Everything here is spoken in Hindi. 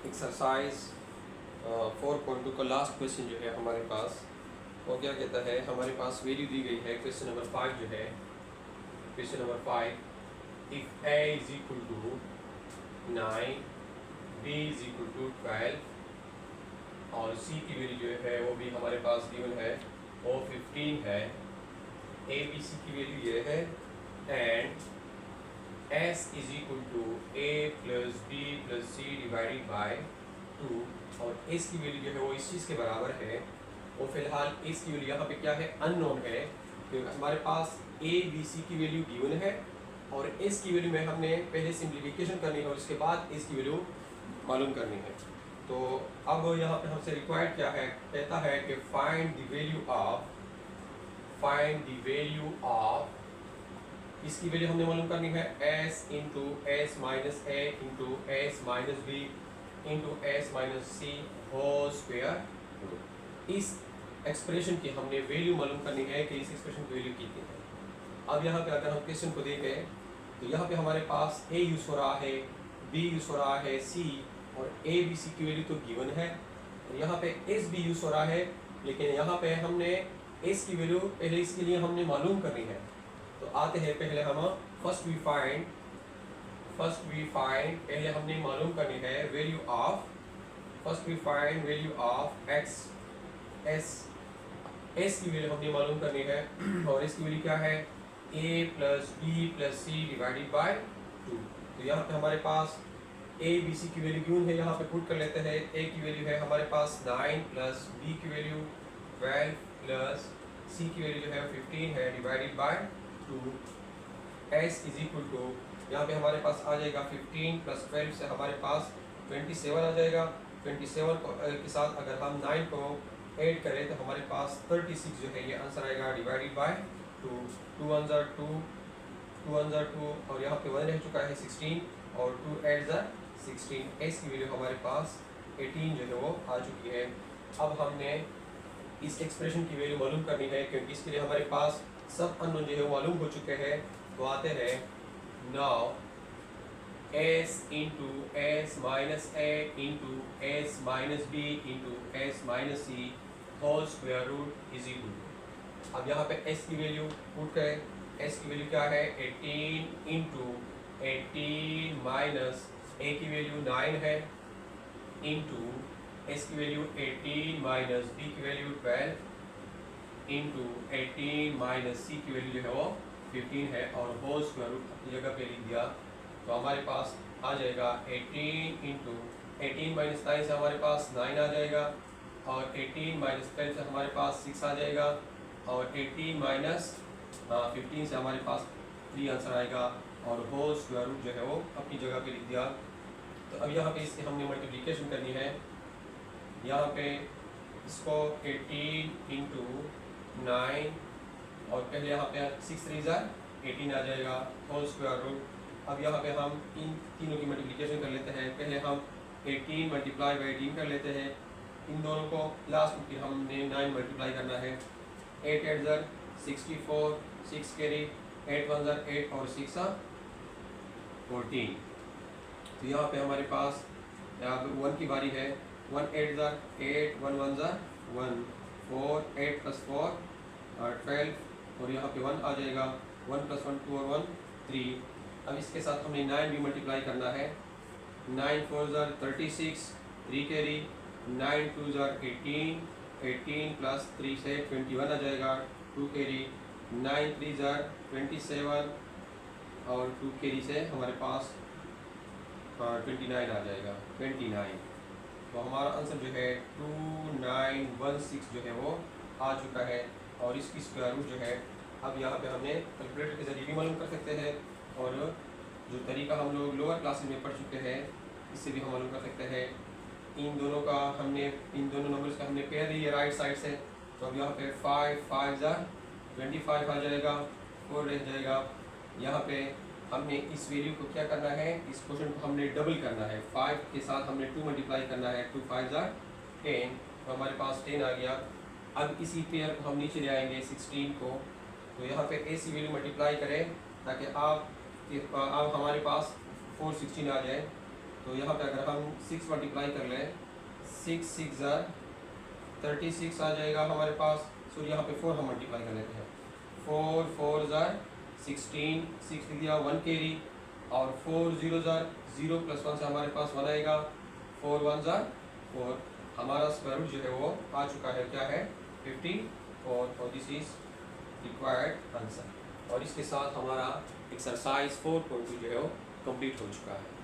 एक्सरसाइज 4.2 का लास्ट क्वेश्चन जो है हमारे पास वो क्या कहता है। हमारे पास वैल्यू दी गई है क्वेश्चन नंबर 5 जो है। Question number 5, if a is equal to 9, b is equal to 12 और c की वैल्यू जो है वो भी हमारे पास गिवन है, वो 15 है। a b c की वैल्यू ये है and s is equal to a plus b plus c divided by 2 और s की वैल्यू जो है वो इस चीज़ के बराबर है। वो फिलहाल s की वैल्यू यहाँ पे क्या है, अननोन है, क्योंकि हमारे पास a b c की वैल्यू गिवन है और s की वैल्यू में हमने पहले सिंप्लीफिकेशन करनी है और उसके बाद s की वैल्यू मालूम करनी है। तो अब यहाँ पे हमसे रिक्वायर्ड क्या है, कहता है कि फाइंड द वैल्यू ऑफ इसकी वैल्यू हमने मालूम करनी है s इंटू एस माइनस ए into S minus B into S minus सी होल स्क्वायर। इस एक्सप्रेशन की हमने वैल्यू मालूम करनी है कि इस एक्सप्रेशन की वैल्यू कितनी है। अब यहाँ पे अगर हम क्वेश्चन को देखें तो यहाँ पे हमारे पास a यूज हो रहा है, b यूज हो रहा है, c और a b c की वैल्यू तो गिवन है और यहाँ पे s भी यूज हो रहा है, लेकिन यहाँ पे हमने s की वैल्यू पहले इसके लिए हमने मालूम करनी है। तो आते हैं पहले हम फर्स्ट वी फाइंड पहले हमने मालूम करनी है वैल्यू ऑफ x s की वैल्यू हमने मालूम करनी है और इसकी वैल्यू क्या है, a plus b plus c divided by 2। तो यहाँ पे हमारे पास a b c की वैल्यू गिवन है, यहाँ पे पुट कर लेते हैं। a की वैल्यू है हमारे पास 9 प्लस b की वैल्यू 12 प्लस c की वैल्यू जो है 15 है divided by 2। s is equal to यहाँ पे हमारे पास आ जाएगा 15 प्लस 12 से हमारे पास 27 आ जाएगा। 27 के साथ अगर हम 9 को ऐड करें तो हमारे पास 36 जो है ये आंसर आएगा डिवाइडेड बाय 2। 2 1 2 और यहाँ पे 1 रह चुका है 16 और 2 8 16। s की वैल्यू हमारे पास 18 जो है वो आ चुकी है। अब हमने इस एक्सप्रेशन की वैल्यू मालूम करनी है, क्योंकि इसके लिए हमारे पास सब अननोन जो है वो मालूम हो चुके हैं। तो आते हैं now s into S minus A into S minus B into S minus C whole square root is equal to. अब यहाँ पे s की वैल्यू पुट करें। s की वैल्यू क्या है, 18 इंटू 18 माइनस a की वैल्यू 9 है इंटू s की वैल्यू 18 माइनस b की वैल्यू 12 इंटू 18 माइनस c की वैल्यू जो है वो 15 है और होल स्क्वायर रूट अपनी जगह पे लिख दिया। तो हमारे पास आ जाएगा 18 इंटू 18 माइनस 9 से हमारे पास 9 आ जाएगा और 18 माइनस 12 से हमारे पास 6 आ जाएगा और 18 माइनस 15 से हमारे पास 3 आंसर आएगा और होल स्क्वायर रूट जो है वो अपनी जगह पे लिख दिया। तो अब यहाँ पे इसकी हमने मल्टीप्लिकेशन करनी है। यहाँ पे इसको 18 इंटू 9 और पहले यहाँ पे 6 3 18 आ जाएगा होल स्क्वायर रूट। अब यहाँ पे हम इन तीनों की मल्टीप्लिकेशन कर लेते हैं। पहले हम 18 मल्टीप्लाई बाई 18 कर लेते हैं, इन दोनों को लास्ट में फिर हमने 9 मल्टीप्लाई करना है। 8 8 64, 6 कैरी, 8 1 8 और 6 14। तो यहाँ पे हमारे पास अब 1 की बारी है। 1 8 8 1 1 1 4 8 प्लस 4 12 और यहाँ पे 1 आ जाएगा। 1 प्लस 1 2 और 1 3। अब इसके साथ हमने 9 भी मल्टीप्लाई करना है। 9 4 36, 3 कैरी, 9 2 18, 18 प्लस 3 से 21 आ जाएगा। 2 कैरी, 9 3 27 और 2 कैरी से हमारे पास 29 आ जाएगा 29। तो हमारा आंसर जो है 2916 जो है वो आ चुका है और इसकी स्क्वायर रूट जो है अब यहाँ पे हमने कैलकुलेटर के जरिए भी मालूम कर सकते हैं और जो तरीका हम लोग लोअर क्लासेस में पढ़ चुके हैं इससे भी हम मालूम कर सकते हैं। इन दोनों नंबर्स का हमने पेयर दिया राइट साइड से। तो अब यहाँ पे 5 5 25 आ जाएगा, 4 रह जाएगा। यहाँ पे हमने इस वैल्यू को क्या करना है, इस क्वेश्चन को हमने डबल करना है। 5 के साथ हमने 2 मल्टीप्लाई करना है। 2 5 10, तो हमारे पास 10 आ गया। अब इसी पेयर को हम नीचे ले आएंगे 16 को। तो यहाँ पे ए सी वैल्यू मल्टीप्लाई करें ताकि अब हमारे पास 416 आ जाए। तो तो यहाँ पे अगर हम 6 मल्टीप्लाई कर लें, 6 6 36 आ जाएगा हमारे पास। सो यहाँ पे 4 हम मल्टीप्लाई कर लेते हैं, 4 4 16, 6 लिख दिया 1 कैरी, और 4 0 0 प्लस 1 से हमारे पास 1 आएगा, 4 1 4, हमारा स्क्वायर रूट जो है वो आ चुका है, क्या है 15, और दिस इज रिक्वायर्ड आंसर। और इसके साथ हमारा एक्सरसाइज 4.2 जो है वो कंप्लीट हो चुका है।